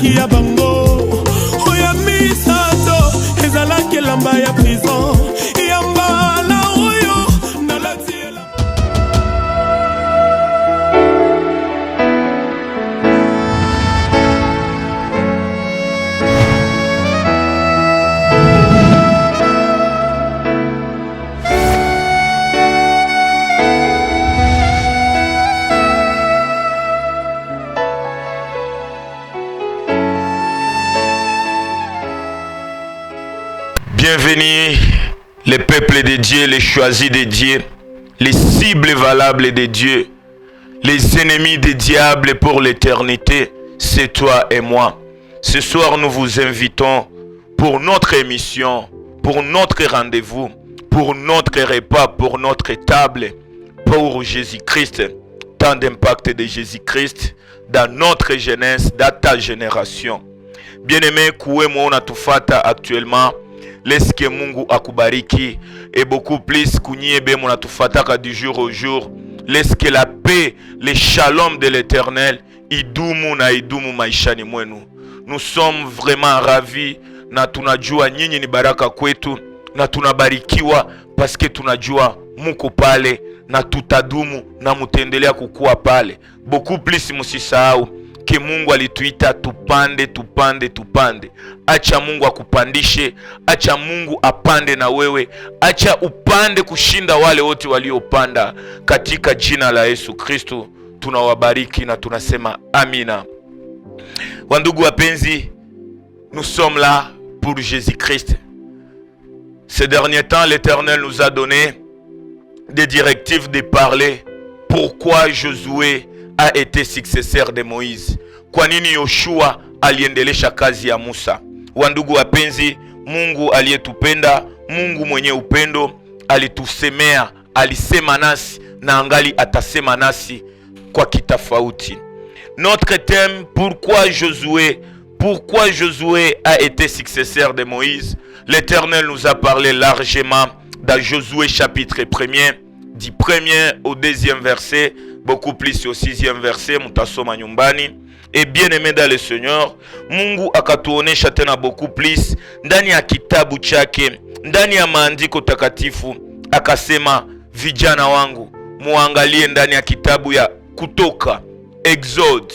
ezalaki ya bango oya misato ezalaki elamba ya prison ya mbala oyo nalati Bienvenue les peuples de Dieu, les choisis de Dieu, les cibles valables de Dieu, les ennemis des diables pour l'éternité, c'est toi et moi. Ce soir, nous vous invitons pour notre émission, pour notre rendez-vous, pour notre repas, pour notre table, pour Jésus-Christ, tant d'impact de Jésus-Christ dans notre jeunesse, dans ta génération. Bien-aimé, kuwe mwana tufata actuellement, leske Mungu akubariki et beaucoup plus kunyebe mwana tufataka du jour au jour, leske la paix, le shalom de l'Éternel idumu na idumu maishani mwenu. Nous sommes vraiment ravis na tunajua nyinyi ni baraka kwetu na tunabarikiwa paske tunajua muko pale na tutadumu na mutendelea kukua pale. Beaucoup plus musisahau ke Mungu alituita tupande. Acha Mungu akupandishe, acha Mungu apande na wewe, acha upande kushinda wale wote waliopanda. Katika jina la Yesu Kristo tunawabariki na tunasema amina. Wandugu wapenzi, nous sommes là pour Jésus-Christ. Ces derniers temps, l'Éternel nous a donné des directives de parler pourquoi Josué a été successeur de Moïse. Kwa nini Yoshua aliendelesha kazi ya Musa? Wandugu wapenzi, Mungu aliyetupenda, Mungu mwenye upendo alitusemea, alisema nasi na angali atasema nasi kwa kitafauti. Notre thème, pourquoi Josué a été successeur de Moïse? L'Éternel nous a parlé largement dans Josué chapitre 1er, du 1er au 2e verset, beaucoup plus au 6e verset, mutasoma nyumbani. Et bien aimé dans le Seigneur, Mungu akatuonesha tena beaucoup plus ndani ya kitabu chake, ndani ya maandiko takatifu, akasema vijana wangu muangalie ndani ya kitabu ya Kutoka, Exode,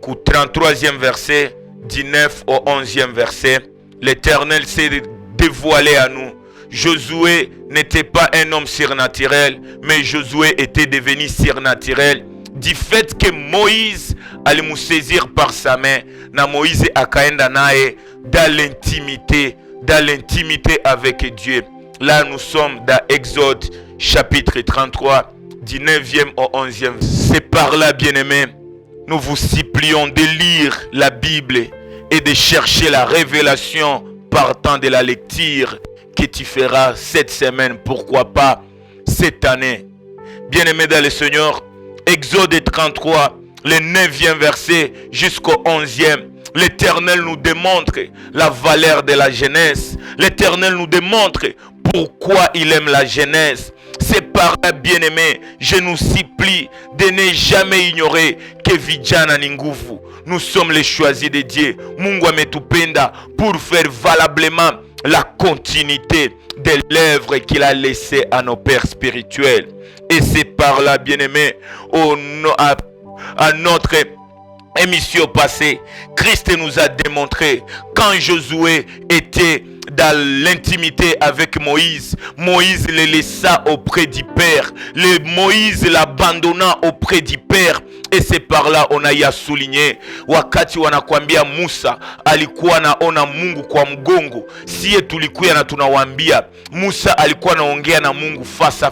ku 33e verset, 19 au 11e verset, l'Éternel s'est dévoilé à nous. Josué n'était pas un homme surnaturel, mais Josué était devenu surnaturel du fait que Moïse allait nous saisir par sa main. Na Moïse akaenda nae dans l'intimité avec Dieu. Là nous sommes dans Exode chapitre 33, du 9e au 11e. C'est par là, bien-aimés, nous vous supplions de lire la Bible et de chercher la révélation partant de la lecture que tu feras cette semaine, pourquoi pas cette année. Bien-aimés dans le Seigneur, Exode 33, le 9e verset jusqu'au 11e, l'Éternel nous démontre la valeur de la jeunesse. L'Éternel nous démontre pourquoi il aime la jeunesse. C'est par là, bien-aimé, je nous supplie de ne jamais ignorer que vijana ni nguvu. Nous sommes les choisis de Dieu. Mungu ametupenda pour faire valablement la continuité de l'œuvre qu'il a laissée à nos pères spirituels. Et c'est par là, bien-aimé, à notre émission passée, Christ nous a démontré quand Josué était dans l'intimité avec Moïse, Moïse le laissa auprès du Père. Moïse l'abandonna auprès du Père. Et c'est par là on a ya souligné wakati wanakuambia Musa alikuwa naona Mungu kwa mgongo, siye tulikuwa na tunawaambia Musa alikuwa naongea na Mungu face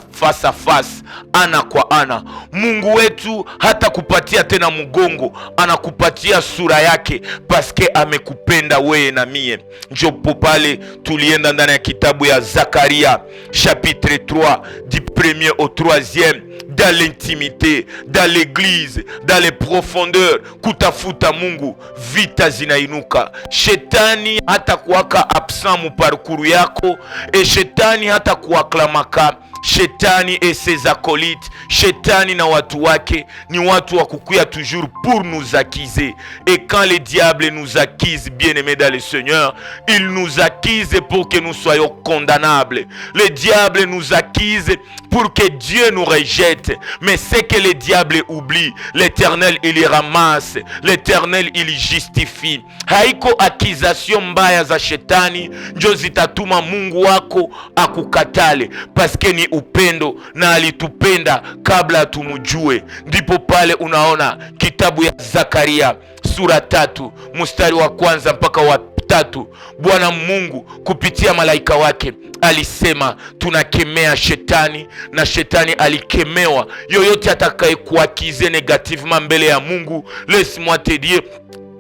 à face, ana kwa ana. Mungu wetu hata kupatia tena mgongo, anakupatia sura yake paske amekupenda wewe na mie. Njopo pale tulienda ndani ya kitabu ya Zakaria chapitre 3 du 1er au 3e, dans l'intimité, dans l'église, dans les profondeurs, kutafuta Mungu, vita zinainuka. Shetani hata kuwaka absent mu parcours yako, e shetani hata kuaklamaka Shetani et ses acolytes, Shetani na watu wake ni watu wa kukuya toujours pour nous accuser. Et quand le diable nous accuse, bien-aimés dans le Seigneur, il nous accuse pour que nous soyons condamnables. Le diable nous accuse pour que Dieu nous rejette. Mais c'est que le diable oublie, l'Éternel il y ramasse, l'Éternel il justifie. Haiko accusation mbaya za Shetani njo zitatuma Mungu wako akukatale, paske ni upendo na alitupenda kabla tumujue. Ndipo pale unaona kitabu ya Zakaria sura 3 mstari wa 1 mpaka wa 3, Bwana Mungu kupitia malaika wake alisema tunakemea Shetani na Shetani alikemewa. Yoyote atakayekuakize negativement mbele ya Mungu, laisse-moi te dire,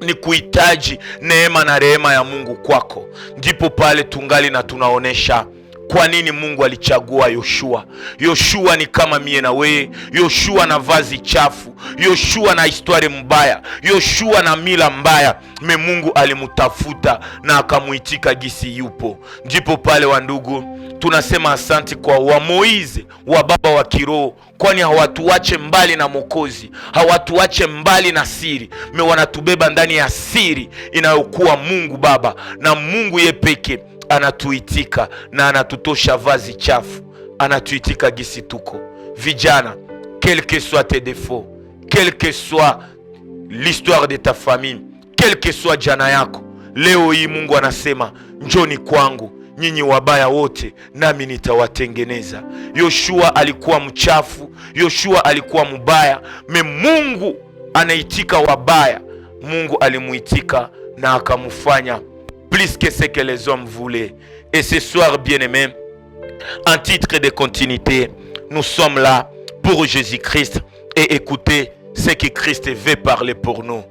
ni kuhitaji neema na rehema ya Mungu kwako. Ndipo pale tungali na tunaonesha kwa nini Mungu alichagua Yoshua. Yoshua ni kama mie na wewe. Yoshua na vazi chafu, Yoshua na historia mbaya, Yoshua na mila mbaya, me Mungu alimutafuta na akamuitika gisi yupo. Ndipo pale wandugu tunasema asante kwa wa Moize, wa baba wa kiroho, kwani hawatuache mbali na Mwokozi, hawatuache mbali na siri, me wanatubeba ndani ya siri inayokuwa Mungu Baba, na Mungu ye peke anatuitika na anatutosha vazi chafu, anatuitika gisi tuko. Vijana, quel que soit tes défauts, quel que soit l'histoire de ta famille, quel que soit jana yako, leo hii Mungu anasema njoni kwangu nyinyi wabaya wote nami nitawatengeneza. Yoshua alikuwa mchafu, Yoshua alikuwa mbaya, me Mungu anaitika wabaya. Mungu alimuitika na akamufanya plus que ce que les hommes voulaient. Et ce soir, bien-aimés, en titre de continuité, nous sommes là pour Jésus-Christ et écouter ce que Christ veut parler pour nous.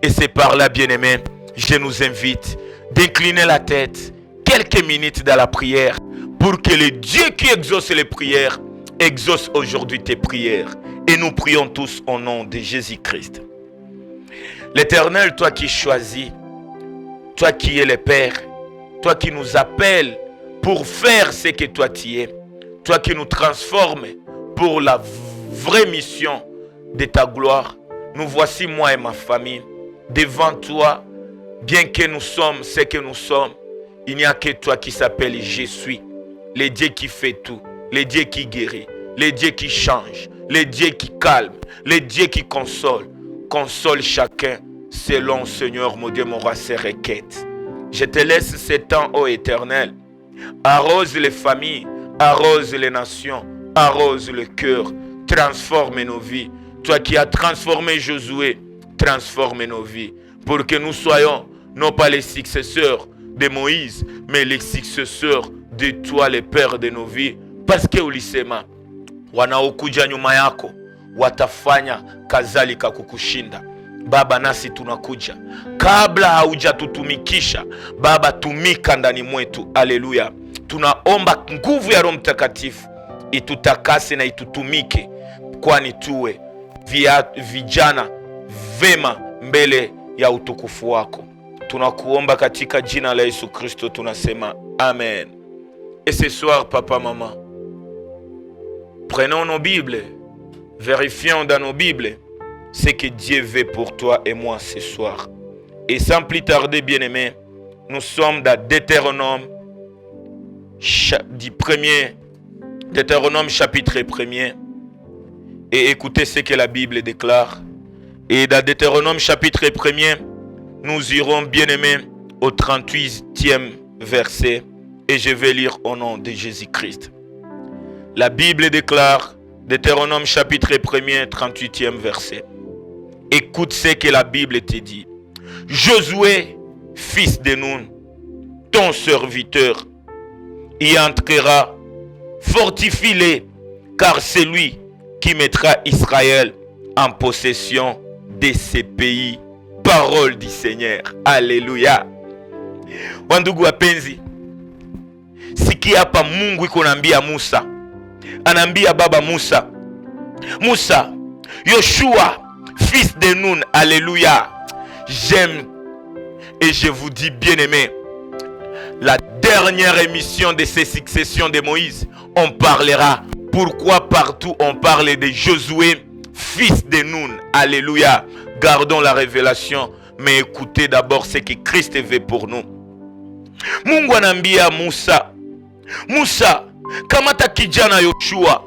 Et c'est par là, bien-aimés, je nous invite d'incliner la tête quelques minutes dans la prière pour que le Dieu qui exauce les prières exauce aujourd'hui tes prières. Et nous prions tous au nom de Jésus-Christ. L'Éternel, toi qui choisis, toi qui es le Père, toi qui nous appelles pour faire ce que toi tu es, toi qui nous transformes pour la vraie mission de ta gloire, nous voici moi et ma famille devant toi. Bien que nous sommes ce que nous sommes, il n'y a que toi qui s'appelle Je suis, le Dieu qui fait tout, le Dieu qui guérit, le Dieu qui change, le Dieu qui calme, le Dieu qui console. Console chacun selon, Seigneur, mon Dieu, mon roi, ses requêtes. Je te laisse ce temps, ô Éternel. Arrose les familles, arrose les nations, arrose le cœur, transforme nos vies. Toi qui as transformé Josué, transforme nos vies pour que nous soyons non pas les successeurs de Moïse, mais les successeurs de toi, le Père de nos vies. Parce que ulisema wanaokuja nyuma yako watafanya kadhalika kukushinda. Baba, nasi tunakuja kabla haujatutumikisha Baba, tumika ndani mwetu. Haleluya. Tunaomba nguvu ya Roho Mtakatifu itutakase na itutumike, kwani tuwe vijana vema mbele ya utukufu wako. Tunakuomba katika jina la Yesu Kristo tunasema amen. Et ce soir, papa, maman, prenons nos Bibles, vérifions dans nos Bibles ce que Dieu veut pour toi et moi ce soir. Et sans plus tarder, bien-aimés, nous sommes dans Deutéronome chapitre 1er. Et écoutez ce que la Bible déclare. Et dans Deutéronome chapitre 1er, nous irons, bien-aimés, au 38e verset. Et je vais lire au nom de Jésus-Christ. La Bible déclare, Deutéronome chapitre 1er, 38e verset. Écoute ce que la Bible te dit. Josué, fils de Nun, ton serviteur, y entrera, fortifie-les, car c'est lui qui mettra Israël en possession de ces pays. Parole du Seigneur. Alléluia. Wandugu wapenzi, sikia hapa Mungu iko naambia Musa. Anaambia baba Musa, Musa, Yoshua, fils de Nun, alléluia. J'aime et je vous dis, bien-aimés, la dernière émission de ces successions de Moïse, on parlera Pourquoi partout on parle de Josué, fils de Nun? Alléluia. Gardons la révélation, mais écoutez d'abord ce que Christ veut pour nous. Mungu anaambia Musa, kamata kijana Yoshua.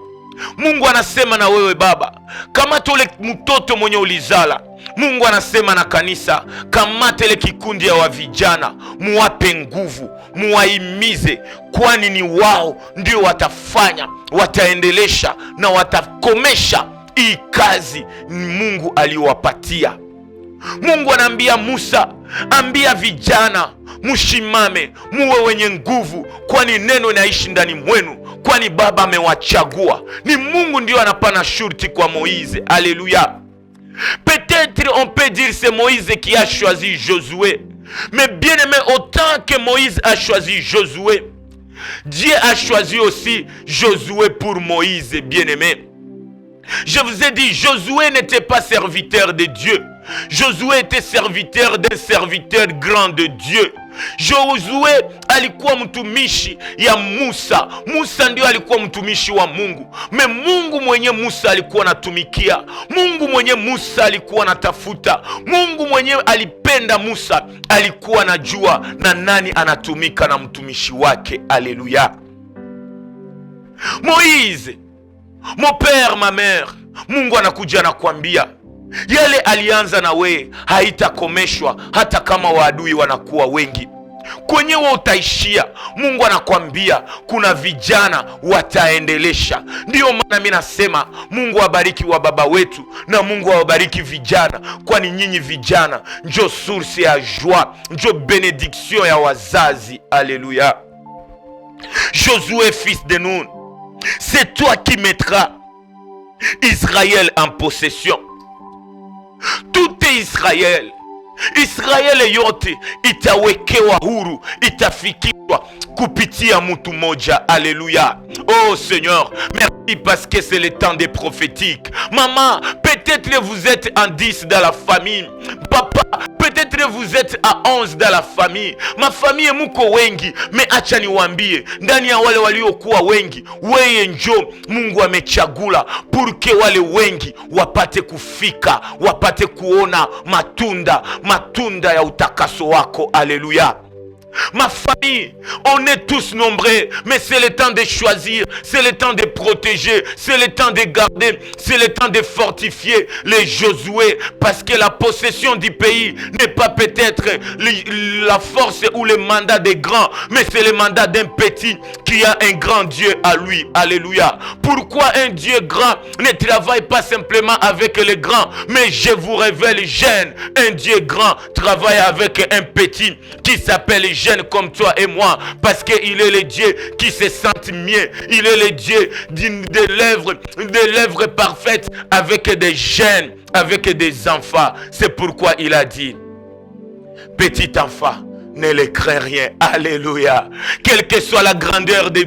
Mungu anasema na wewe baba, kamata ule mtoto mwenye ulizala. Mungu anasema na kanisa, kamata ile kikundi ya vijana, muwape nguvu, muwaimize, kwani ni wao ndio watafanya, wataendelesha na watakomesha hii kazi Mungu aliwapatia. Mungu anaambia Musa, ambia vijana, mushimame, muwe wenye nguvu, kwani neno inaishi ndani mwenu, kwani baba amewachagua. Ni Mungu ndio anapana shurti kwa Moïse. Alléluia. Peut-être on peut dire c'est Moïse qui a choisi Josué, mais bien aimé, autant que Moïse a choisi Josué, Dieu a choisi aussi Josué pour Moïse, bien aimé. Je vous ai dit, Josué n'était pas serviteur de Dieu. Josué était serviteur d'un serviteur grand de Dieu. Josué alikuwa mtumishi ya Musa. Musa ndio alikuwa mtumishi wa Mungu. Me Mungu mwenye Musa alikuwa anatumikia, Mungu mwenye Musa alikuwa anatafuta, Mungu mwenye alipenda Musa alikuwa anajua na nani anatumika na mtumishi wake. Alléluia. Moïse, mon père, ma mère, Mungu anakuja na kuambia, yale alianza na we haitakomeshwa hata kama waadui wanakuwa wengi. Kwenyewe utaishia. Mungu anakuambia kuna vijana wataendelesha. Ndiyo maana mimi nasema Mungu awabariki wa baba wetu na Mungu awabariki vijana, kwani nyinyi vijana njo source ya joie, njo benediction ya wazazi. Alléluia. Josué, fils de Nun, c'est toi qui mettras Israël en possession. Tout est Israël. Israeli yote itawekewa huru, itafikishwa kupitia mtu moja. Alléluia. Oh Seigneur, merci parce que c'est le temps des prophétiques. Maman, peut-être vous êtes en 10 dans la famille. Papa, peut-être vous êtes à 11 dans la famille. Ma famille muko wengi, mais acha niwaambie, ndani ya wale waliokuwa wengi, wewe njo Mungu amechagula pour que wale wengi wapate kufika, wapate kuona matunda ya utakaso wako. Alléluia. Ma famille, on est tous nombreux, mais c'est le temps de choisir, c'est le temps de protéger, c'est le temps de garder, c'est le temps de fortifier les Josué, parce que la possession du pays n'est pas peut-être la force ou le mandat des grands, mais c'est le mandat d'un petit qui a un grand Dieu à lui. Alléluia. Pourquoi un Dieu grand ne travaille pas simplement avec les grands, mais je vous révèle, jeune, un Dieu grand travaille avec un petit qui s'appelle jeune comme toi et moi, parce qu'il est le Dieu qui se sent mieux. Il est le Dieu des lèvres parfaites avec des jeunes, avec des enfants. C'est pourquoi il a dit, petit enfant, ne le crains rien. Alléluia. Quelle que soit la grandeur de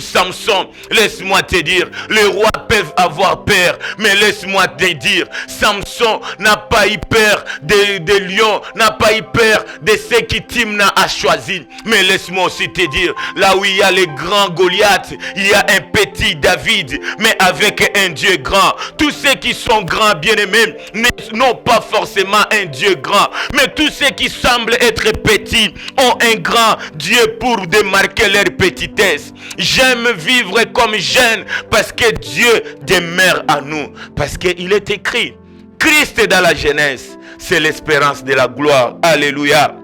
Samson, laisse-moi te dire, les rois peuvent avoir peur, mais laisse-moi te dire, Samson n'a pas eu peur des lions, n'a pas eu peur de ceux qui Timna a choisi. Mais laisse-moi aussi te dire, là où il y a les grands Goliath, il y a un petit David, mais avec un Dieu grand. Tous ceux qui sont grands, bien-aimés, n'ont pas forcément un Dieu grand, mais tous ceux qui semblent être petits ont un grand Dieu pour démarquer leur petitesse. J'aime vivre comme jeune parce que Dieu demeure à nous. Parce qu'il est écrit, Christ dans la jeunesse, c'est l'espérance de la gloire. Alléluia.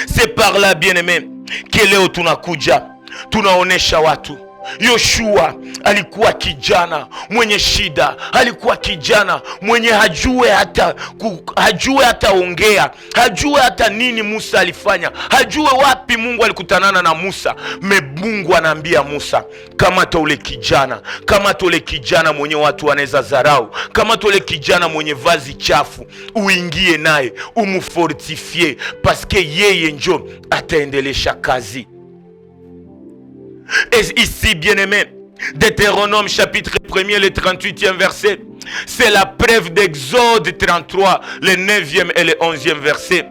C'est par là, bien-aimé, que leo tunakuja, tunaonesha watu. Yoshua alikuwa kijana mwenye shida, alikuwa kijana mwenye hajue hata ongea, hajue hata nini Musa alifanya, hajue wapi Mungu alikutanana na Musa. Mungu anaambia Musa, kamata ule kijana mwenye watu wanaweza zarau, kamata ule kijana mwenye vazi chafu, uingie naye, umufortifie, paske yeye njo ataendelesha kazi. Et ici, bien-aimé, Deutéronome chapitre 1er, le 38e verset, c'est la preuve d'Exode 33, le 9e et le 11e verset.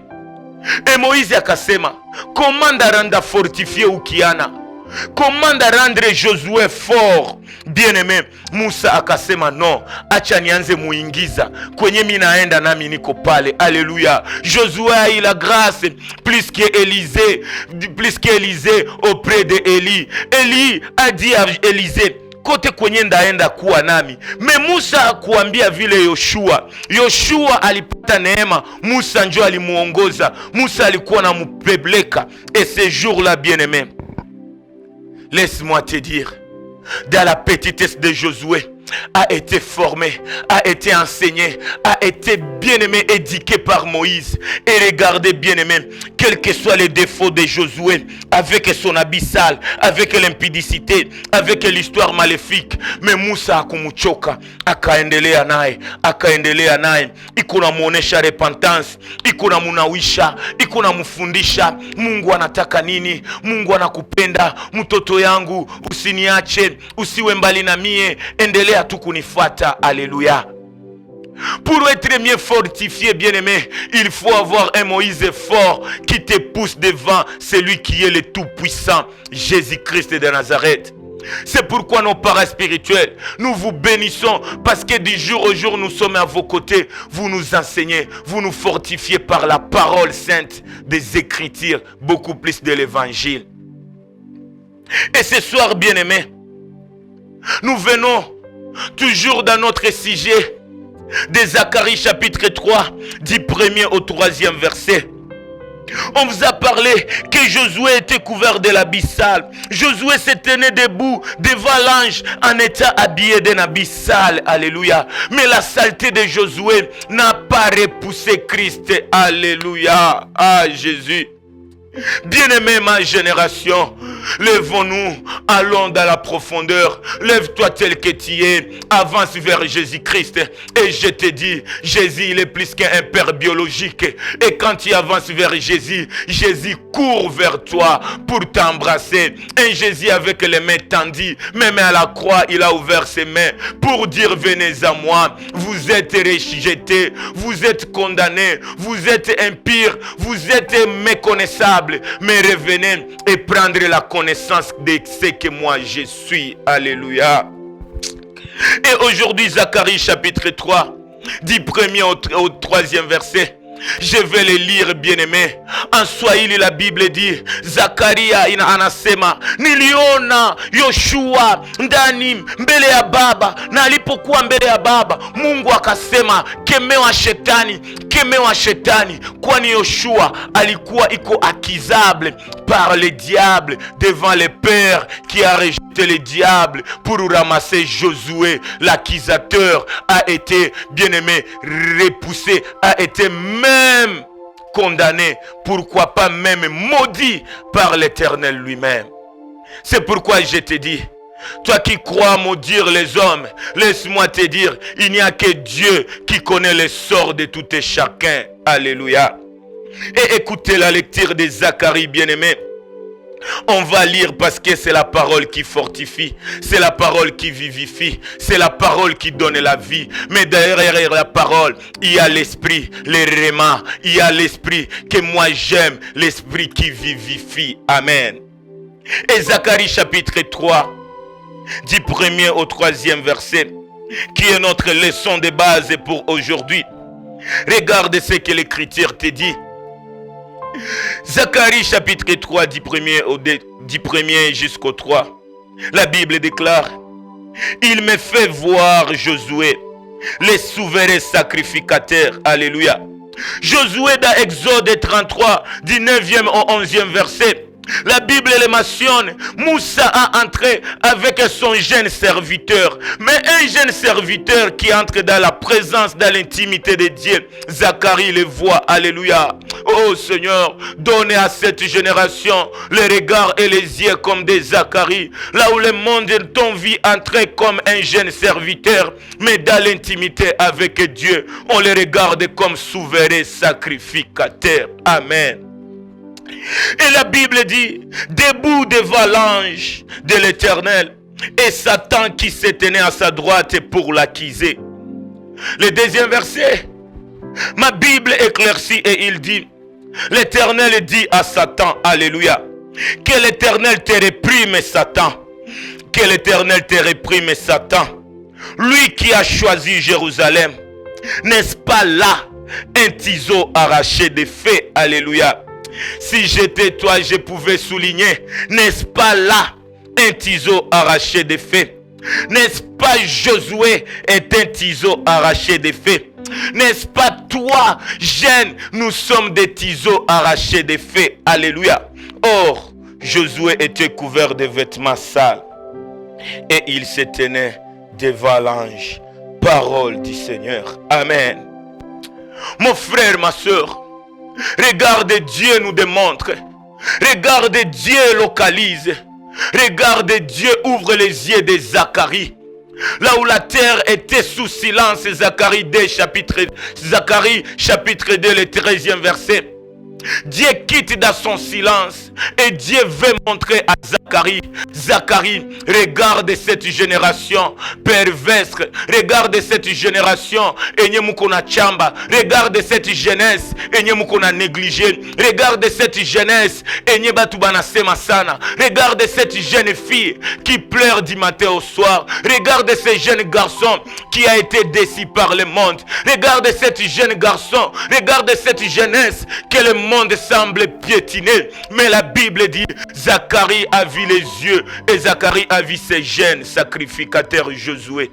Et Moïse akasema, comment ndaranda fortifier ukiana? commande à rendre Josué fort. Bien-aimé, Musa akasema no, acha nianze muingiza kwenye mimi naenda nami niko pale. Alléluia. Josué a eu la grâce plus qu'Élisée auprès de Élie. Élie a dit à Élisée, kote kwenye ndaenda kuwa nami. Me Musa hakuambia vile Yoshua. Yoshua alipata neema, Musa njo alimuongoza. Musa alikuwa na mupebleka. Et ce jour-là, bien-aimé, laisse-moi te dire, dans la petitesse de Josué, a été formé, a été enseigné, a été bien-aimé, éduqué par Moïse. Et regardez, bien-aimé, quels que soient les défauts de Josué, avec son habit sale, avec l'impudicité, avec l'histoire maléfique, mais Musa akumuchoka, akaendelea naye, iko namuonesha repentance, iko namunawisha, iko namufundisha Mungu anataka nini, Mungu anakupenda, mtoto yangu, usiniache, usiwe mbali na mie, endelea tu kunifuata. Alléluia. Pour être mieux fortifié, bien-aimé, il faut avoir un Moïse fort qui te pousse devant celui qui est le Tout-Puissant, Jésus-Christ de Nazareth. C'est pourquoi nos parents spirituels, nous vous bénissons parce que du jour au jour nous sommes à vos côtés. Vous nous enseignez, vous nous fortifiez par la parole sainte des Écritures, beaucoup plus de l'Évangile. Et ce soir, bien-aimés, nous venons toujours dans notre sujet de Zacharie chapitre 3, du 1er au 3e verset. On vous a parlé que Josué était couvert de l'habit sale. Josué se tenait debout devant l'ange en étant habillé d'un habit sale. Alléluia. Mais la saleté de Josué n'a pas repoussé Christ. Alléluia. Ah, Jésus. Bien-aimé, ma génération, lèvons-nous, allons dans la profondeur. Lève-toi tel que tu es, avance vers Jésus-Christ. Et je te dis, Jésus, il est plus qu'un père biologique. Et quand tu avances vers Jésus, Jésus court vers toi pour t'embrasser. Un Jésus avec les mains tendues, même à la croix, il a ouvert ses mains pour dire, venez à moi. Vous êtes rejetés, vous êtes condamnés, vous êtes impurs, vous êtes méconnaissables. Mais revenez et prendre la connaissance de ce que moi je suis. Alléluia. Et aujourd'hui, Zacharie chapitre 3, du 1er au 3e verset. Je vais le lire, bien-aimé. En Swahili, la Bible dit, Zakaria anasema, niliona Yoshua ndani mbele ya baba, na alipokuwa mbele ya baba, Mungu akasema, kemewa shetani, kwani Yoshua alikuwa iko accusable par le diable devant le père qui a rejeté le diable pour ramasser Josué. L'accusateur a été, bien-aimé, repoussé, a été même condamné, pourquoi pas même maudit par l'Éternel lui-même. C'est pourquoi je te dis, toi qui crois maudire les hommes, laisse-moi te dire, il n'y a que Dieu qui connaît le sort de tout et chacun. Alléluia. Et écoutez la lecture de Zacharie, bien-aimé. On va lire parce que c'est la parole qui fortifie, c'est la parole qui vivifie, c'est la parole qui donne la vie. Mais derrière la parole, il y a l'esprit, les rémas, il y a l'esprit que moi j'aime, l'esprit qui vivifie. Amen. Et Zacharie chapitre 3, du 1er au 3e verset, qui est notre leçon de base pour aujourd'hui. Regarde ce que l'Écriture te dit. Zacharie chapitre 3 du 1er jusqu'au 3. La Bible déclare, il me fait voir Josué, le souverain sacrificateur. Alléluia. Josué dans Exode 33 du 9e au 11e verset. La Bible le mentionne, Moussa a entré avec son jeune serviteur. Mais un jeune serviteur qui entre dans la présence, dans l'intimité de Dieu, Zacharie le voit. Alléluia. Oh Seigneur, donne à cette génération le regard et les yeux comme des Zacharie. Là où le monde t'ont vu entrer comme un jeune serviteur, mais dans l'intimité avec Dieu, on le regarde comme souverain sacrificateur. Amen. Et la Bible dit, debout devant l'ange de l'Éternel, et Satan qui se tenait à sa droite pour l'accuser. Le deuxième verset, ma Bible éclaircit et il dit, l'Éternel dit à Satan, alléluia, Que l'Éternel te réprime, Satan. Que l'Éternel te réprime, Satan. Lui qui a choisi Jérusalem, n'est-ce pas là un ciseau arraché des feux? Alléluia. Si j'étais toi, je pouvais souligner, n'est-ce pas là un ciseau arraché des feux? N'est-ce pas Josué est un ciseau arraché des feux? N'est-ce pas toi, jeune, nous sommes des ciseaux arrachés des feux? Alléluia. Or, Josué était couvert de vêtements sales et il se tenait devant l'ange. Parole du Seigneur. Amen. Mon frère, ma soeur, regarde, Dieu nous démontre. Regarde, Dieu localise. Regarde, Dieu ouvre les yeux de Zacharie. Là où la terre était sous silence, Zacharie chapitre 2, le 13e verset. Dieu quitte dans son silence et Dieu veut montrer à Zacharie. Zacharie, regarde cette génération perverse. Regarde cette génération. Regarde cette jeunesse. Négligé. Regarde cette jeunesse. Regarde cette jeune fille qui pleure du matin au soir. Regarde ce jeune garçon qui a été déçu par le monde. Regarde cette jeune garçon. Regarde cette jeunesse que le monde semble piétiner. Mais la Bible dit, Zacharie a vu les yeux et Zacharie a vu ces jeunes sacrificateurs Josué.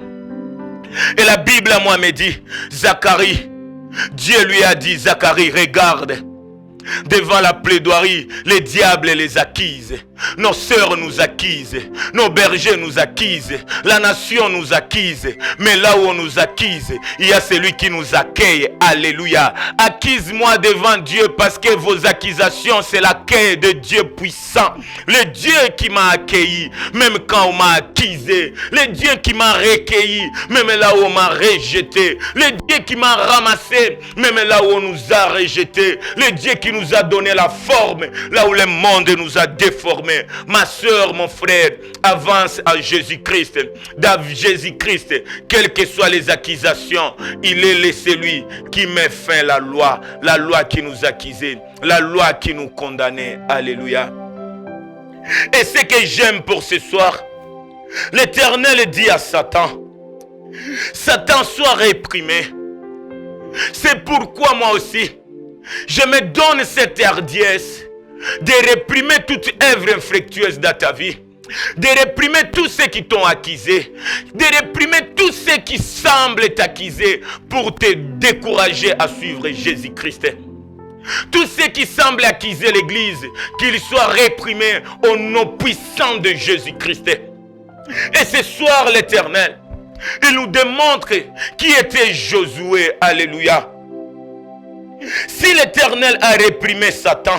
Et la Bible à moi me dit, Zacharie, Dieu lui a dit, Zacharie, regarde, devant la plaidoirie, les diables les acquisent. Nos sœurs nous acquisent. Nos bergers nous acquisent. La nation nous acquise. Mais là où on nous acquise, il y a celui qui nous accueille. Alléluia. Acquise-moi devant Dieu parce que vos accusations, c'est l'accueil de Dieu puissant. Le Dieu qui m'a accueilli, même quand on m'a accusé. Le Dieu qui m'a recueilli, même là où on m'a rejeté. Le Dieu qui m'a ramassé, même là où on nous a rejeté. Le Dieu qui nous a donné la forme, là où le monde nous a déformés. Ma soeur, mon frère, avance à Jésus-Christ. Dans Jésus-Christ, quelles que soient les accusations, il est celui qui met fin à la loi qui nous accusait, la loi qui nous condamnait. Alléluia. Et ce que j'aime pour ce soir, l'Éternel dit à Satan, Satan, sois réprimé. C'est pourquoi moi aussi, je me donne cette hardiesse de réprimer toute œuvre infructueuse dans ta vie, de réprimer tous ceux qui t'ont accusé, de réprimer tous ceux qui semblent t'accuser pour te décourager à suivre Jésus-Christ. Tous ceux qui semblent accuser l'Église, qu'ils soient réprimés au nom puissant de Jésus-Christ. Et ce soir, l'Éternel, il nous démontre qui était Josué. Alléluia. Si l'Éternel a réprimé Satan,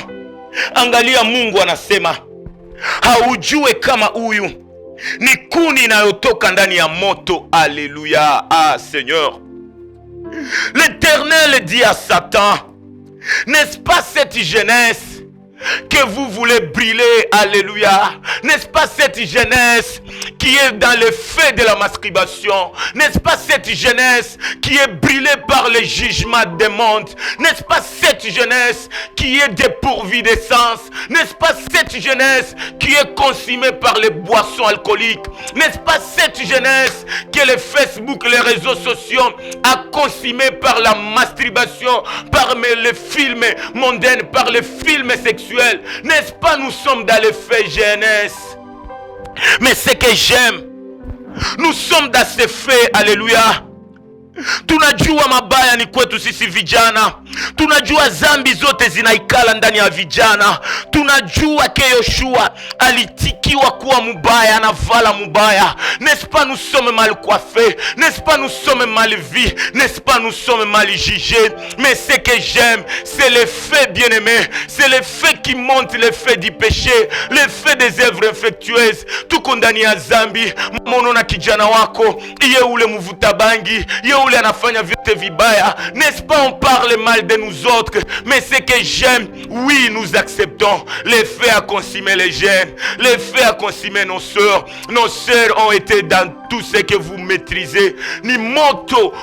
angalia Mungu anasema haujue kama huyu ni kuni inayotoka ndani ya moto. Alléluia. Ah Seigneur, l'Éternel dit à Satan, n'est-ce pas cette jeunesse que vous voulez brûler? Alléluia. N'est-ce pas cette jeunesse qui est dans le feu de la masturbation? N'est-ce pas cette jeunesse qui est brûlée par le jugement des mondes? N'est-ce pas cette jeunesse qui est dépourvue d'essence? N'est-ce pas cette jeunesse qui est consumée par les boissons alcooliques? N'est-ce pas cette jeunesse que le Facebook, les réseaux sociaux a consumée par la masturbation, par les films mondains, par les films sexuels? N'est-ce pas, nous sommes dans le fait jeunesse? Mais ce que j'aime, nous sommes dans ce fait. Alléluia. Tunajua mabaya ni kwetu sisi vijana. Tunajua zambi zote zinaikala ndani ya vijana. Tunajua ke Yoshua alitikiwa kuwa mubaya, anavala mubaya. N'est-ce pas, nous sommes mal coiffés? N'est-ce pas, nous sommes mal vus? N'est-ce pas, nous sommes mal jugés? Mais ce que j'aime, c'est le fait, bien-aimé. C'est le fait qui monte le fait du péché, le fait des œuvres infructueuses. Tuko ndani ya zambi. Monona kijana wako, iye ule muvuta bangi, iye ule anafanya vyote vibaya. N'est-ce pas, on parle mal de nous autres, mais ce que j'aime, oui, nous acceptons. Les faits à consumer les jeunes, les faits à consumer nos sœurs. Nos sœurs ont été dans tout ce que vous maîtrisez. Ni moto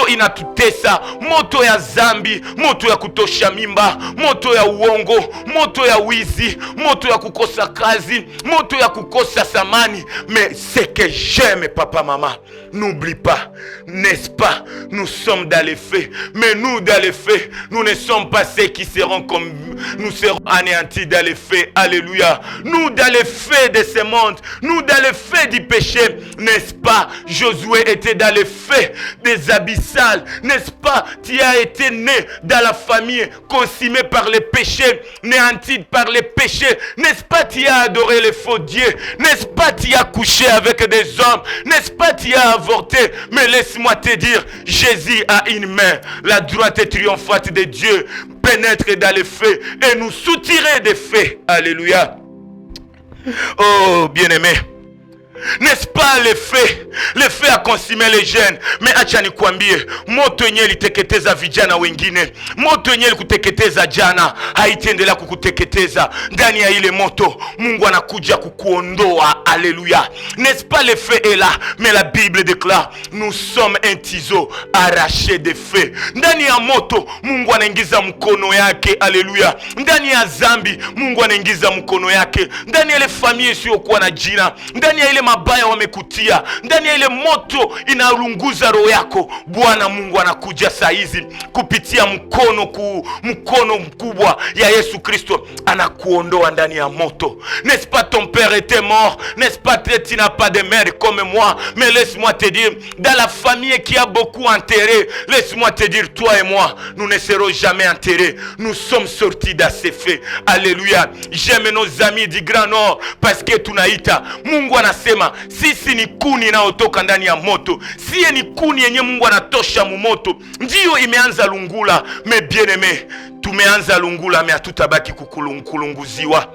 inatutesa, moto ya zambi, moto ya kutosha mimba, moto ya uongo, moto ya wizi, moto ya kukosa kazi, moto ya kukosa samani. Mais ce que j'aime, papa, maman, n'oublie pas, n'est-ce pas, nous sommes dans les faits, mais nous dans les faits, nous ne sommes pas ceux qui seront comme nous serons anéantis dans les faits. Alléluia. Nous dans les faits de ce monde, nous dans les faits du péché, n'est-ce pas? Josué était dans les faits des abyssales, n'est-ce pas? Tu as été né dans la famille consumée par les péchés, néanti par les péchés, n'est-ce pas? Tu as adoré les faux dieux, n'est-ce pas? Tu as couché avec des hommes, n'est-ce pas? Tu as avorté. Mais laisse-moi te dire, Jésus a une main, la droite et triomphante de Dieu pénètre dans les faits et nous soutirer des faits. Alléluia. Oh, bien-aimé, n'est-ce pas le fait a consumé les jeunes? Mais acha nikwambie, moto yenye liteketeza vijana wengine, moto yenye likuteketeza jana haitaendelea kukuteketeza. Ndani ya ile moto Mungu anakuja kukuondoa. Alléluia. N'est-ce pas, le feu est là, mais la Bible déclare nous sommes un ciseau arraché des feux. Ndani ya moto Mungu anaingiza mkono yake. Alléluia. Ndani ya zambi Mungu anaingiza mkono yake. Ndani ya ile familia isiyokuwa na jina, ndani ya ile mabaya wamekutia, ndani ya ile moto inalunguza roho yako, Bwana Mungu anakuja saa hizi kupitia mkono mkubwa ya Yesu Kristo, anakuondoa ndani ya moto. N'est-ce pas, ton père était mort, n'est-ce pas, tu n'as pas de mère comme moi, mais laisse-moi te dire, dans la famille qui a beaucoup enterré, laisse-moi te dire, toi et moi, nous ne serons jamais enterrés. Nous sommes sortis de ces faits. Alléluia. J'aime nos amis du Grand Nord parce que tunaita Mungu anasema sisi ni kuni inayotoka ndani ya moto. Sie ni kuni yenye Mungu anatosha mu moto. Ndio imeanza lungula, mais bien aimé, tumeanza lungula, mais hatutabaki kukulunguziwa.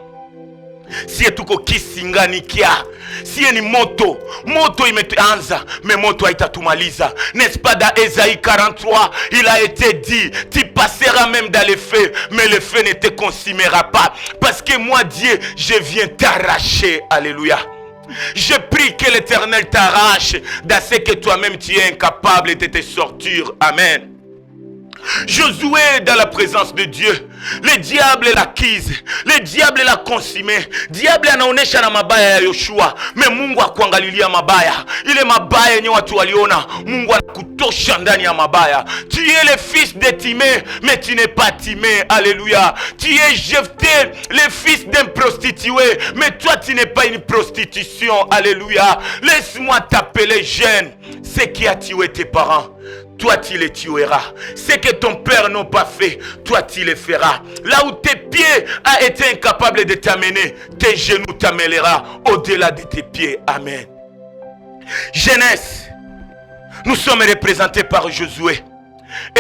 Sie tuko kisingani kia. Sie ni moto imeanza, mais moto haitatumaliza. N'est-ce pas, dans Ésaïe 43, il a été dit, tu passeras même dans les feux, mais le feu ne te consumera pas. Parce que moi, Dieu, je viens t'arracher. Alléluia. Je prie que l'Éternel t'arrache dans ce que toi-même tu es incapable de te sortir. Amen. Josué dans la présence de Dieu, le diable l'acquise, le diable l'a consumé. Diable anaonesha na mabaya ya Yoshua, mais Mungu akuangalilia mabaya. Ile mabaya yenye watu waliona, Mungu anakutosha ndani ya mabaya. Tu es le fils de Timée, mais tu n'es pas Timée. Alléluia. Tu es Jephthé, le fils d'un prostitué, mais toi tu n'es pas une prostitution. Alléluia. Laisse-moi t'appeler jeune. Ce qui a tué tes parents, toi tu les tueras. Ce que ton père n'a pas fait, toi tu les feras. Là où tes pieds ont été incapables de t'amener, tes genoux t'amèneront au-delà de tes pieds. Amen. Jeunesse, nous sommes représentés par Josué.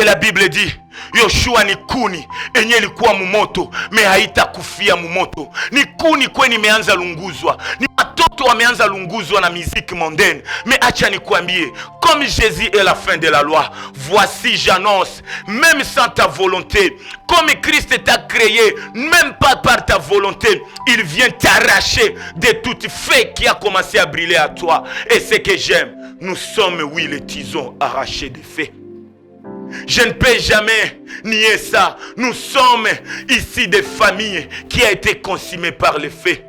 Et la Bible dit, Yoshua ni kuni enye likuwa mumoto, me haita kufia mumoto. Ni kuni kweni meanza lunguzwa. Ni watoto wameanza lunguzwa na miziki mondaine. Mais acha nikwambie, comme Jésus est la fin de la loi, voici j'annonce, même sans ta volonté, comme Christ t'a créé, même pas par ta volonté, il vient t'arracher de toute fée qui a commencé à brûler à toi. Et ce que j'aime, nous sommes, oui, les tisons arrachés des fées. Je ne peux jamais nier ça. Nous sommes ici des familles qui ont été consumées par les faits.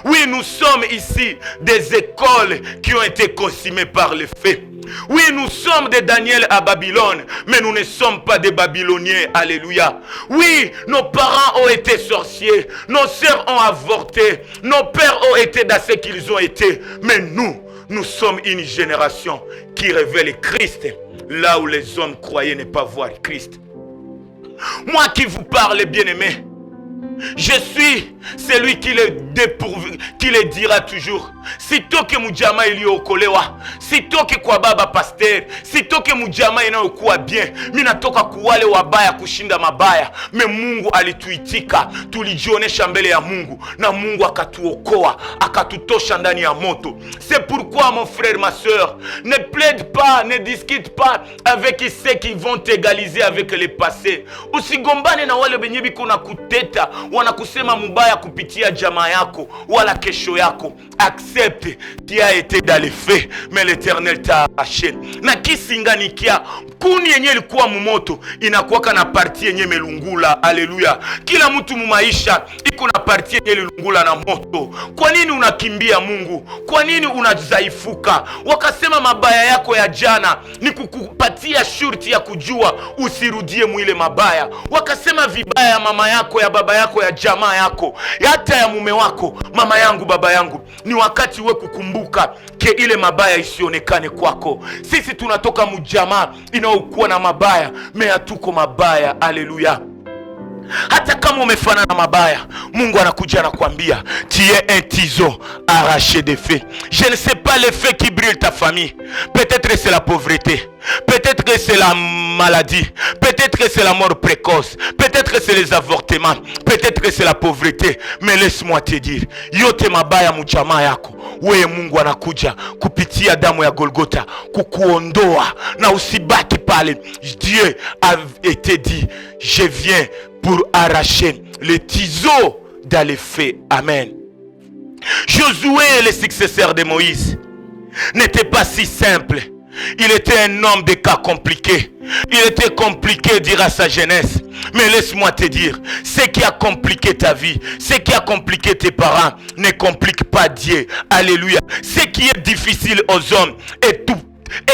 Oui, nous sommes ici des écoles qui ont été consumées par les faits. Oui, nous sommes des Daniel à Babylone, mais nous ne sommes pas des Babyloniens. Alléluia. Oui, nos parents ont été sorciers, nos sœurs ont avorté, nos pères ont été dans ce qu'ils ont été. Mais nous sommes une génération qui révèle Christ. Là où les hommes croyaient ne pas voir Christ. Moi qui vous parle, bien-aimé, je suis celui qui le dira toujours. Sitôt que mujama iliokolewa, sitôt que kwa baba pasteur, sitôt que mujama inayokuwa bien, mina toka kuwale wabaya kushinda mabaya. Me Mungu alituitika, tulijionesha mbele ya Mungu, na Mungu akatuokoa, akatutosha ndani ya moto. C'est pourquoi mon frère, ma soeur, ne plaide pas, ne discute pas avec ceux qui vont t'égaliser avec le passé. Usigombane na wale benye biko na kuteta, wanakusema mubaya kupitia jamaa yako wala kesho yako, accepte, tu as été dans les faits, mais l'Éternel t'a arraché. Na kisinganikia kuni yenye ilikuwa mumoto inakuwaka na parti yenye melungula. Haleluya. Kila mtu mumaisha iko na parti yenye ilungula na moto. Kwa nini unakimbia Mungu? Kwa nini unazaifuka? Wakasema mabaya yako ya jana ni kukupatia shurti ya kujua usirudie mwile mabaya. Wakasema vibaya ya mama yako, ya baba yako, ya jamaa yako, hata ya mume wako. Mama yangu, baba yangu, ni wakati we kukumbuka ke ile mabaya isionekane kwako. Sisi tunatoka mujamaa inaokuwa na mabaya, mea tuko mabaya. Haleluya. Hata kama umefanana na mabaya, Mungu anakuja na kuambia tu es un tizo arraché des faits. Je ne sais pas les faits qui brûlent ta famille. Peut-être que c'est la pauvreté, peut-être que c'est la maladie, peut-être que c'est la mort précoce, peut-être que c'est les avortements, peut-être que c'est la pauvreté. Mais laisse-moi te dire, yote mabaya mchama yako, wewe Mungu anakuja kupitia damu ya Golgotha kukuondoa na usibaki pale. Dieu a été dit, je viens pour arracher les tiseaux dans les faits. Amen. Josué, le successeur de Moïse, n'était pas si simple. Il était un homme de cas compliqués. Il était compliqué, dira sa jeunesse. Mais laisse-moi te dire, ce qui a compliqué ta vie, ce qui a compliqué tes parents, ne complique pas Dieu. Alléluia. Ce qui est difficile aux hommes est tout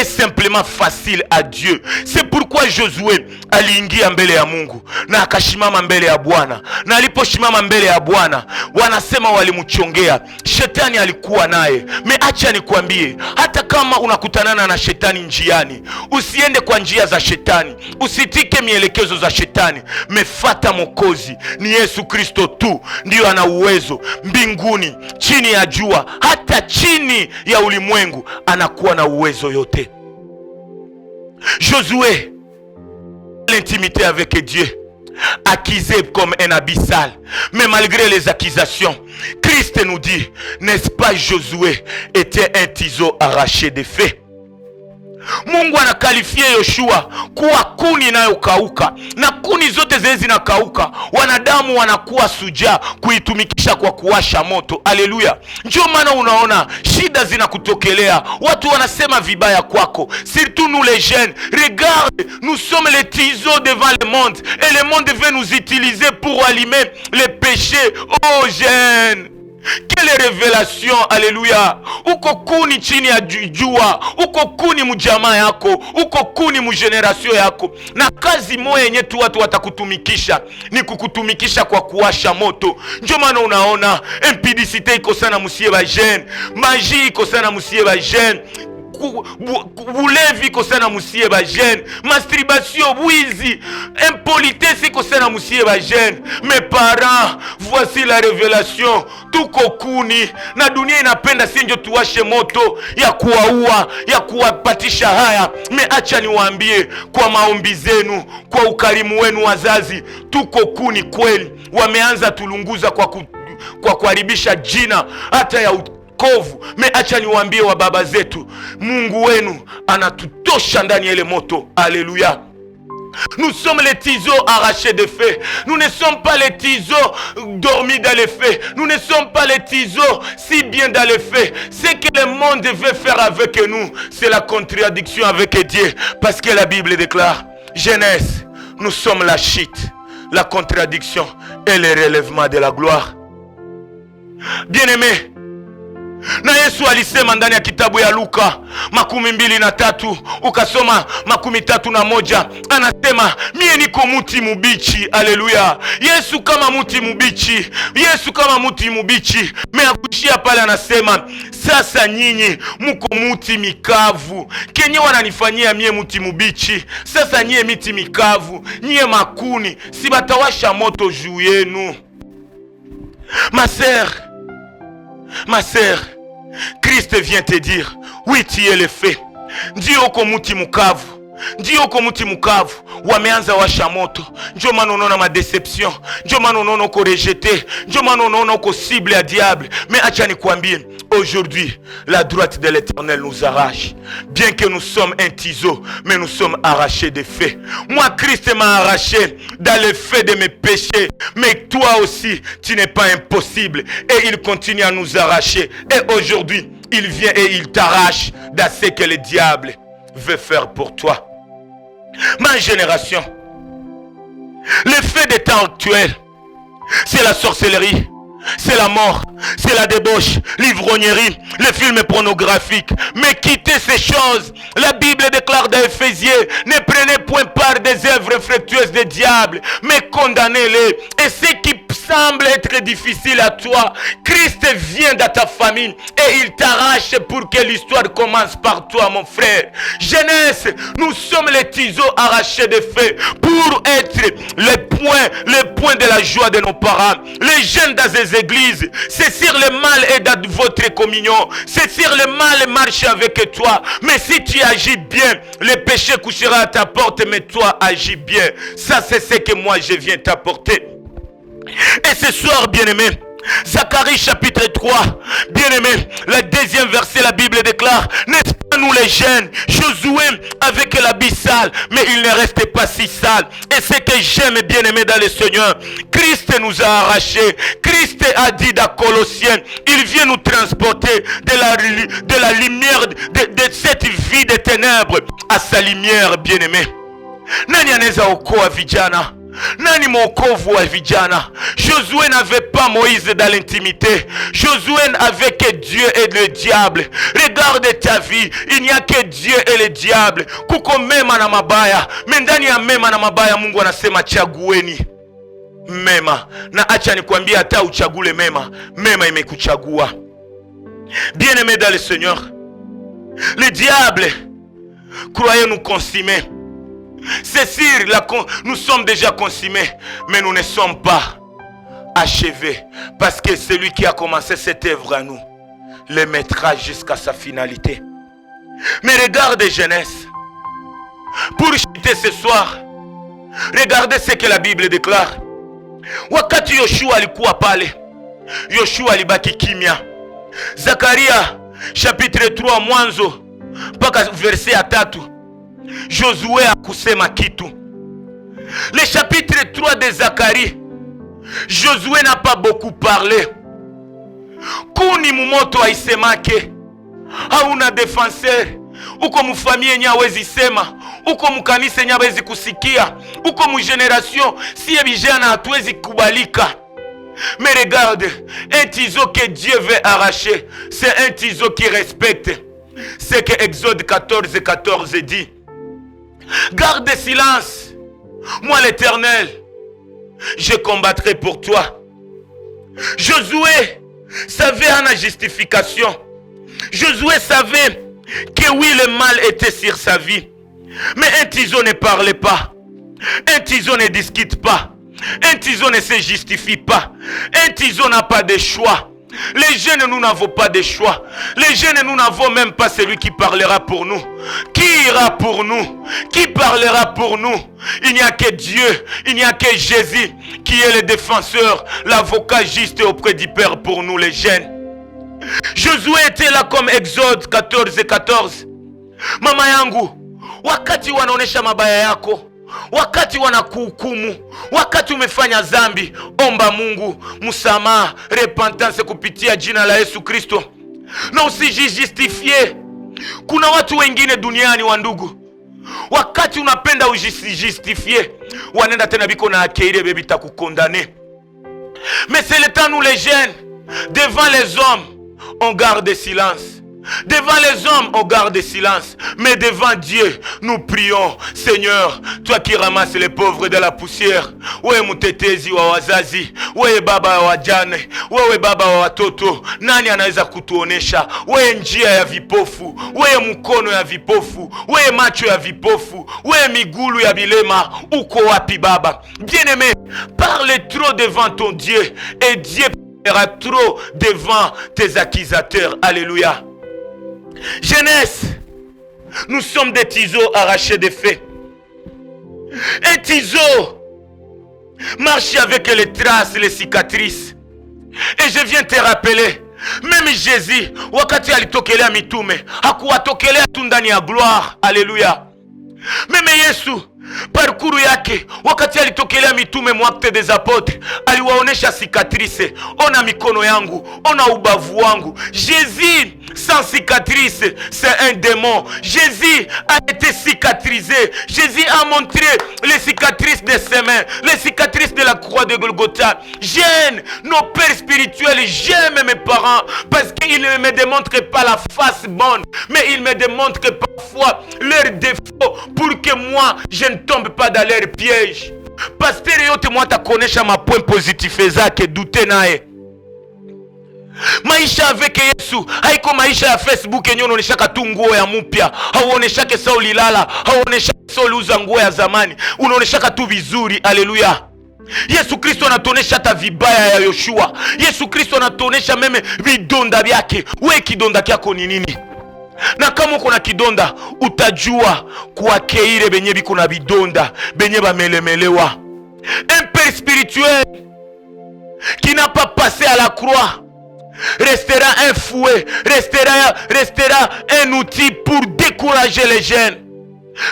est simplement facile à Dieu. C'est pourquoi Josué aliingia mbele ya Mungu na akashimama mbele ya Bwana. Na aliposhimama mbele ya Bwana, wanasema walimchongea. Shetani alikuwa naye. Acha nikwambie, hata kama unakutanana na shetani njiani, usiende kwa njia za shetani, usitike mielekezo za shetani. Mefata Mwokozi, ni Yesu Kristo tu ndio ana uwezo mbinguni, chini ya jua, hata chini ya ulimwengu, anakuwa na uwezo yote. Josué, l'intimité avec Dieu, accusé comme un abyssal, mais malgré les accusations, Christ nous dit, n'est-ce pas, Josué était un tizo arraché des faits. Mungu anakalifia Yoshua kuwa kuni inayokauka, na kuni zote zile zinakauka, wanadamu wanakuwa suja kuitumikisha kwa kuwasha moto. Haleluya. Ndio maana unaona shida zinakutokelea, watu wanasema vibaya kwako. Surtout nous les jeunes, regarde, nous sommes les tiseaux devant le monde et le monde veut nous utiliser pour allumer les péchés. Oh jeunes, quelle révélation. Haleluya. Uko kuni chini ya jua, uko kuni mjamaa yako, uko kuni mgeneration yako, na kazi moja yenye tu watu watakutumikisha ni kukutumikisha kwa kuwasha moto. Ndio maana unaona impudicité iko sana musie ba jeune, magie iko sana musie ba jeune, bulevi iko sana musie ba jeune, masturbation, wizi, impolitesse iko sana musie ba jeune. Mes parents, voici la révélation. Tuko kuni na dunia inapenda sinjo tuwashe moto ya kuwaua, ya kuwapatisha haya. Acha niwaambie, kwa maombi zenu, kwa ukarimu wenu wazazi, tuko kuni kweli. Wameanza tulunguza kwa kuharibisha jina hata ya kovu. Acha niwaambie wa baba zetu, Mungu wenu anatutosha ndani ya ile moto. Alléluia. Nous sommes les tiseaux arrachés des faits. Nous ne sommes pas les tiseaux dormis dans les faits. Nous ne sommes pas les tiseaux si bien dans les faits. Ce que le monde veut faire avec nous, c'est la contradiction avec Dieu. Parce que la Bible déclare, Genèse, nous sommes la chute, la contradiction et le relèvement de la gloire. Bien-aimés, na Yesu alisema ndani ya kitabu ya Luka 23 ukasoma 31, anasema mie niko muti mubichi. Haleluya. Yesu kama muti mubichi, Yesu kama muti mubichi. Meakushia pale anasema, sasa nyinyi muko muti mikavu. Kenye wananifanyia mie muti mubichi, sasa nyie miti mikavu, nyie makuni, si batawasha moto juu yenu. Ma sœur, Christ vient te dire, oui, tu es le fait. Ndio uko muti mukavu, ndio uko muti mukavu. wameanza washa moto. Ndio maana unaona madeception, ndio maana unaona uko rejeté, ndio maana unaona uko cible ya diable. Mais acha nikwambie, aujourd'hui la droite de l'Éternel nous arrache. Bien que nous sommes un tiseau, mais nous sommes arrachés des faits. Moi, Christ m'a arraché dans les faits de mes péchés, mais toi aussi tu n'es pas impossible, et il continue à nous arracher. Et aujourd'hui il vient et il t'arrache dans ce que le diable veut faire pour toi. Ma génération, les faits des temps actuels, c'est la sorcellerie, c'est la mort, c'est la débauche, l'ivrognerie, les films pornographiques. Mais quittez ces choses. La Bible déclare dans Éphésiens, ne prenez point part des œuvres infructueuses des diables, mais condamnez-les. Et ce qui semble être difficile à toi, Christ vient dans ta famille et il t'arrache pour que l'histoire commence par toi, mon frère. Jeunesse, nous sommes les tiseaux arrachés des faits pour être les points de la joie de nos parents. Les jeunes dans les églises, c'est sur le mal et dans votre communion, c'est sur le mal marche avec toi. Mais si tu agis bien, le péché couchera à ta porte, mais toi agis bien. Ça, c'est ce que moi je viens t'apporter. Et ce soir, bien-aimé, Zacharie chapitre 3, bien-aimé, le 2e verset, la Bible déclare, n'est-ce pas nous les jeunes, Josué avec l'habit sale, mais il ne restait pas si sale. Et ce que j'aime, bien-aimé dans le Seigneur, Christ nous a arrachés. Christ a dit dans Colossiens, il vient nous transporter de la lumière, de cette vie des ténèbres à sa lumière, bien-aimé. Nani anaweza okoa vijana? Nani mwokovu wa vijana? Josué n'avait pas Moïse dans l'intimité. Josué avait que Dieu et le diable. Regarde ta vie, il n'y a que Dieu et le diable. Kuko mema na mabaya. Mendani ya mema na mabaya Mungu anasema chagueni mema. Na acha nikwambia hata uchagule mema, mema imekuchagua. Bien-aimé dans le Seigneur, le diable croyait nous consumer. C'est sûr, nous sommes déjà consumés, mais nous ne sommes pas achevés. Parce que celui qui a commencé cette œuvre à nous le mettra jusqu'à sa finalité. Mais regarde, jeunesse, pour chuter ce soir, regardez ce que la Bible déclare. Wakati Yoshua alikuwa pale, Yoshua alibaki kimya. Zakaria chapitre 3 mwanzo mpaka verset ya 3. Josué a kusema kitu. Le chapitre 3 de Zacharie, Josué n'a pas beaucoup parlé. Kuni mumoto aisemake, hauna defenseur. Uko mufamie nya wezi sema, uko mukanise nya wezi kusikia, uko mu generation si vijana hatuwezi kubalika. Mais regarde, un tiseau que Dieu veut arracher, c'est un tiseau qui respecte. C'est que Exode 14 dit. Garde silence, moi l'Éternel, je combattrai pour toi. Josué savait en la justification. Josué savait que oui, le mal était sur sa vie. Mais un tiseau ne parlait pas. Un tiseau ne discute pas. Un tiseau ne se justifie pas. Un tiseau n'a pas de choix. Les jeunes, nous n'avons pas de choix. Les jeunes, nous n'avons même pas celui qui parlera pour nous. Qui ira pour nous? Qui parlera pour nous? Il n'y a que Dieu, il n'y a que Jésus qui est le défenseur, l'avocat juste auprès du Père pour nous les jeunes. Josué était là comme Exode 14. Mama yangu, wakati wanaonesha mabaya yako, wakati wanakuhukumu, wakati umefanya dhambi, omba Mungu msamaha, repentance kupitia jina la Yesu Kristo. Na usijistifie. Kuna watu wengine duniani wa ndugu, wakati unapenda ujistifie, wanaenda tena biko na akeire bebi takukondane. Mais c'est le temps nous les jeunes, devant les hommes, on garde silence. Devant les hommes, on garde silence. Mais devant Dieu, nous prions. Seigneur, toi qui ramasses les pauvres de la poussière. Wewe mutetezi wa wazazi. Wewe baba wa wajane. Wewe baba wa watoto. Nani anaweza kutuonesha? Wewe njia ya vipofu. Wewe mkono ya vipofu. Wewe macho ya vipofu. Wewe migulu ya bilema. Uko wapi baba? Bien-aimé, parle trop devant ton Dieu. Et Dieu parlera trop devant tes accusateurs. Alléluia. Jeunesse, nous sommes des tiseaux arrachés des faits. Un ciseau marche avec les traces, les cicatrices. Et je viens te rappeler, même Jésus, wakati alitokelea mitume, hakuwatokelea tu ndani ya gloire. Alléluia. Même Yesu, parcours yake, wakati alitokelea mitume mwakte des apôtres, aliwaonesha cicatrice. Ona mikono yangu, ona ubavu wangu. Jésus sans cicatrice, c'est un démon. Jésus a été cicatrisé. Jésus a montré les cicatrices de ses mains, les cicatrices de la croix de Golgotha. J'aime nos pères spirituels, j'aime mes parents, parce qu'ils ne me démontrent pas la face bonne, mais ils me démontrent parfois leurs défauts pour que moi, je ne tombe pas dans leur piège. Pasteur yote mwata konesha ma point positif ezake dute nae. Maisha avec Yesu haiko maisha ya Facebook yenye unaoneshaka tu nguo ya mpya, hauoneshake sao lilala, hauoneshake sao luza nguo ya zamani, unaoneshaka tu vizuri. Haleluya. Yesu Kristo anatuonesha hata vibaya ya Yoshua. Yesu Kristo anatuonesha meme vidonda vyake. We kidonda kyako ni nini? Na kama uko na kidonda utajua kuakeire benye biko na vidonda, benye bamelemelewa. Un père spirituel qui n'a pas passé à la croix restera un fouet, restera un outil pour décourager les jeunes.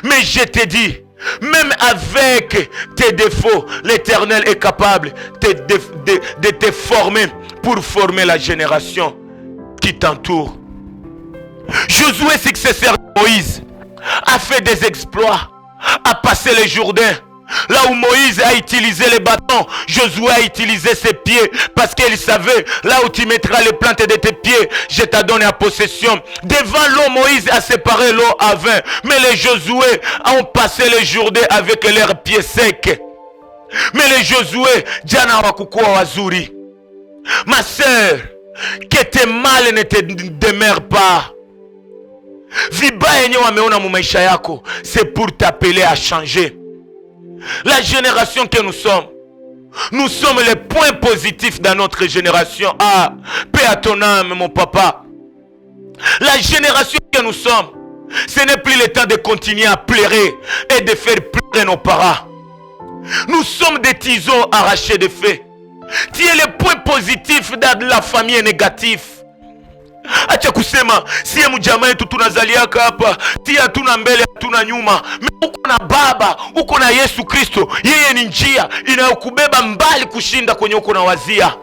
Mais je te dis, même avec tes défauts, l'Éternel est capable de te former pour former la génération qui t'entoure. Josué, successeur de Moïse, a fait des exploits, a passé le Jourdain. Là où Moïse a utilisé les bâtons, Josué a utilisé ses pieds, parce qu'il savait, là où tu mettras les plantes de tes pieds, je t'ai donné en possession. Devant l'eau, Moïse a séparé l'eau à vin, mais les Josué ont passé le Jourdain avec leurs pieds secs. Mais les Josué, Diana wakukua wazuri. Ma sœur, que tes mal ne te demeure pas. Vibaya yenye wameona mu maisha yako, c'est pour t'appeler à changer. La génération que nous sommes les points positifs dans notre génération. Ah, paix à ton âme, mon papa. La génération que nous sommes, ce n'est plus le temps de continuer à pleurer et de faire pleurer nos parents. Nous sommes des tisons arrachés de feu. Tu es le point positif dans la famille négative. Acha kusema siye mjamaa yetu tunazaliaka hapa, tia hatuna mbele hatuna nyuma. Uko na baba, uko na Yesu Kristo, yeye ni njia inayokubeba mbali kushinda kwenye uko na wazia.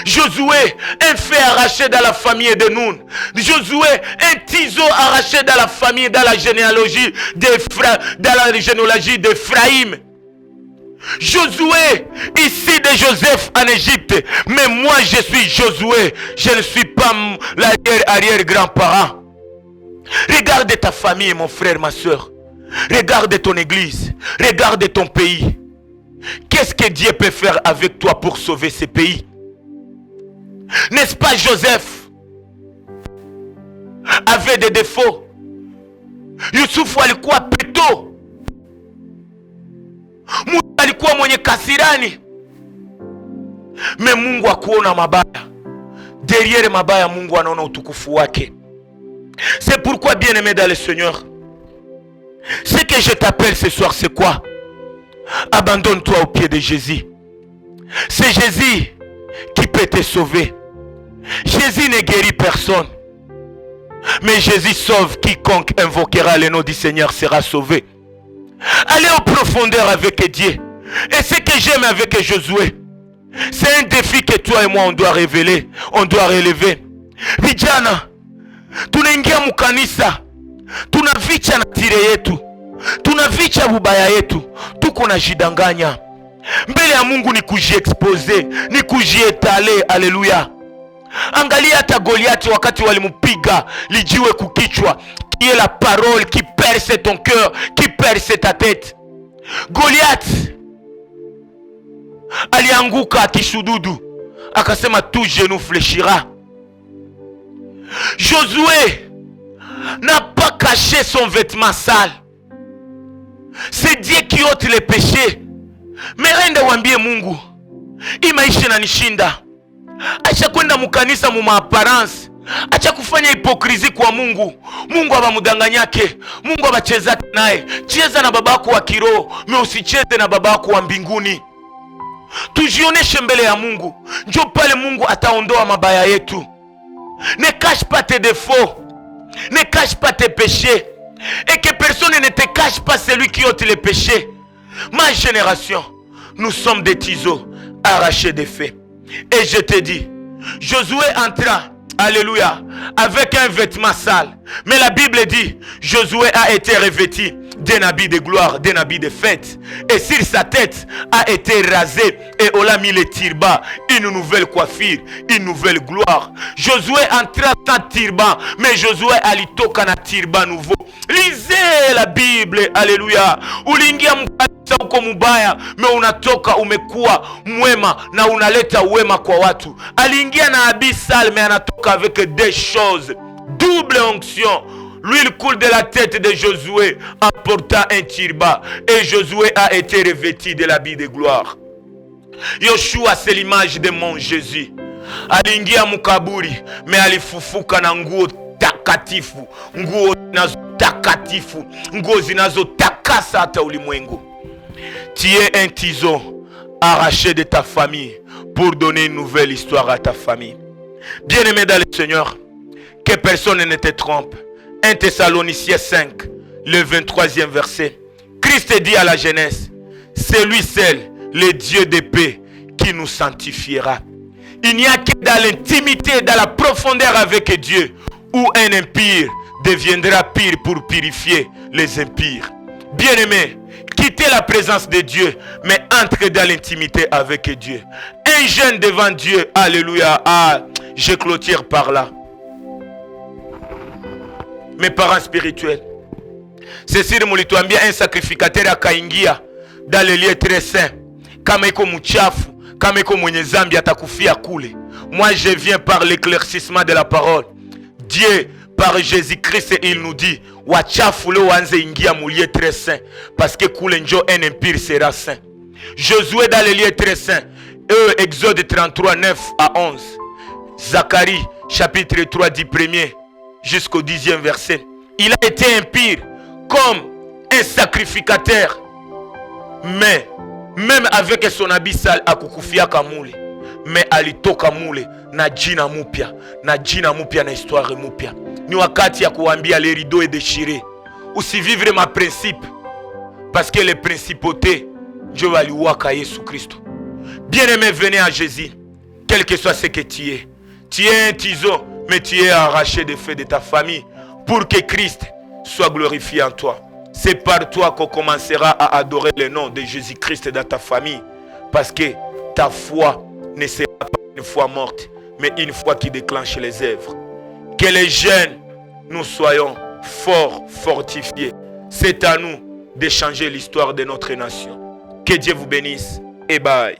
Josué, un fait arraché dans la famille de Nun. Josué, un tiso arraché dans la famille, dans la généalogie d'Ephraïm. Josué, ici de Joseph en Égypte, mais moi je suis Josué, je ne suis pas l'arrière-grand-parent. Regarde ta famille, mon frère, ma soeur. Regarde ton église, regarde ton pays. Qu'est-ce que Dieu peut faire avec toi pour sauver ce pays? N'est-ce pas Joseph avait des défauts? Yusuf alikuwa peto, Musa alikuwa mwenye kasirani, mais Mungu akuona mabaya. Derrière mabaya Mungu anaona utukufu wake. C'est pourquoi, bien-aimé dans le Seigneur, ce que je t'appelle ce soir, c'est quoi? Abandonne-toi au pied de Jésus. C'est Jésus qui peut te sauver. Jésus ne guérit personne, mais Jésus sauve quiconque invoquera le nom du Seigneur sera sauvé. Allez en profondeur avec Dieu. Et ce que j'aime avec Josué, c'est un défi que toi et moi on doit révéler, on doit relever. Vijana, tunaingia mukanisa, tunavicha na tire yetu, tunavicha bubaya yetu, tuko na jidanganya. Mbele ya Mungu ni kujiexpose, ni kujietale. Haleluya. Angalia hata Goliath wakati walimupiga lijiwe kukichwa, qui est la parole qui perce ton cœur, qui perce ta tête. Goliath alianguka akishududu, akasema tout genou fléchira. Josué n'a pas caché son vêtement sale. C'est Dieu qui ôte les péchés. Mais rende wambie Mungu, hii maisha inanishinda. Acha kwenda mukanisa mu apparence, Acha kufanya hipokrisi kwa Mungu. Mungu abamudanganyake, Mungu abachezake naye. Cheza na babako wa kiroho, usicheze na babako wa mbinguni. Tujioneshe mbele ya Mungu, njo pale Mungu ataondoa mabaya yetu. Ne cache pas tes défauts, ne cache pas tes péchés, et que personne ne te cache pas celui qui ôte les péchés. Ma génération, nous sommes des tiseaux arrachés des faits. Et je te dis, Josué entra, alléluia, avec un vêtement sale. Mais la Bible dit, Josué a été revêtu d'un habit de gloire, d'un habit de fête. Et sur sa tête a été rasé et on l'a mis le turban, une nouvelle coiffure, une nouvelle gloire. Josué entra sans turban, mais Josué alitoka na turban nouveau. Lisez la Bible, alléluia. Uliingia mkanisa uko mubaya, me unatoka umekuwa mwema na unaleta wema kwa watu. Aliingia na habit sale, mais anatoka avec deux choses. Double onction. L'huile coule de la tête de Josué en portant un turban. Et Josué a été revêtu de l'habit de gloire. Yoshua, c'est l'image de mon Jésus. Aliingia mukaburi, mais alifufuka na nguo takatifu. Nguo zinazo takatifu. Nguo zinazo takasa hata ulimwengu. Tu es un tison arraché de ta famille pour donner une nouvelle histoire à ta famille. Bien-aimé dans le Seigneur, que personne ne te trompe. 1 Thessaloniciens 5, le 23e verset. Christ dit à la jeunesse, c'est lui seul, le Dieu de paix, qui nous sanctifiera. Il n'y a que dans l'intimité, dans la profondeur avec Dieu, où un impire deviendra pire pour purifier les impires. Bien-aimé, quittez la présence de Dieu, mais entrez dans l'intimité avec Dieu. Un jeune devant Dieu, alléluia. Ah, je clôture par là. Mes parents spirituels, Cécile mulituambia un sacrificateur akaingia dans les lieux très saints. Kama iko mchafu, kama iko mwenye zambi atakufia kule. Moi je viens par l'éclaircissement de la parole. Dieu par Jésus-Christ il nous dit wachafu leo wanze ingia mu lieu très saint parce que kule njo un impire sera saint. Josué dans les lieux très saints. Exode 33 9 à 11. Zacharie chapitre 3 du 1er jusqu'au 10e verset. Il a été impur comme un sacrificateur. Mais même avec son habit sale akukufia kamule. Mais alitoka mule na jina mupya. Na jina mupya na histoire mupya. Ni wakati ya kuambia les rideaux est déchiré. Usivivre ma principe. Parce que les principautés Dieu va lui waka Yesu Christ. Bien-aimé, venez à Jésus. Quel que soit ce que tu es. Tu es un tison, mais tu es arraché des faits de ta famille pour que Christ soit glorifié en toi. C'est par toi qu'on commencera à adorer le nom de Jésus-Christ dans ta famille. Parce que ta foi ne sera pas une foi morte, mais une foi qui déclenche les œuvres. Que les jeunes, nous soyons forts, fortifiés. C'est à nous de changer l'histoire de notre nation. Que Dieu vous bénisse et bye.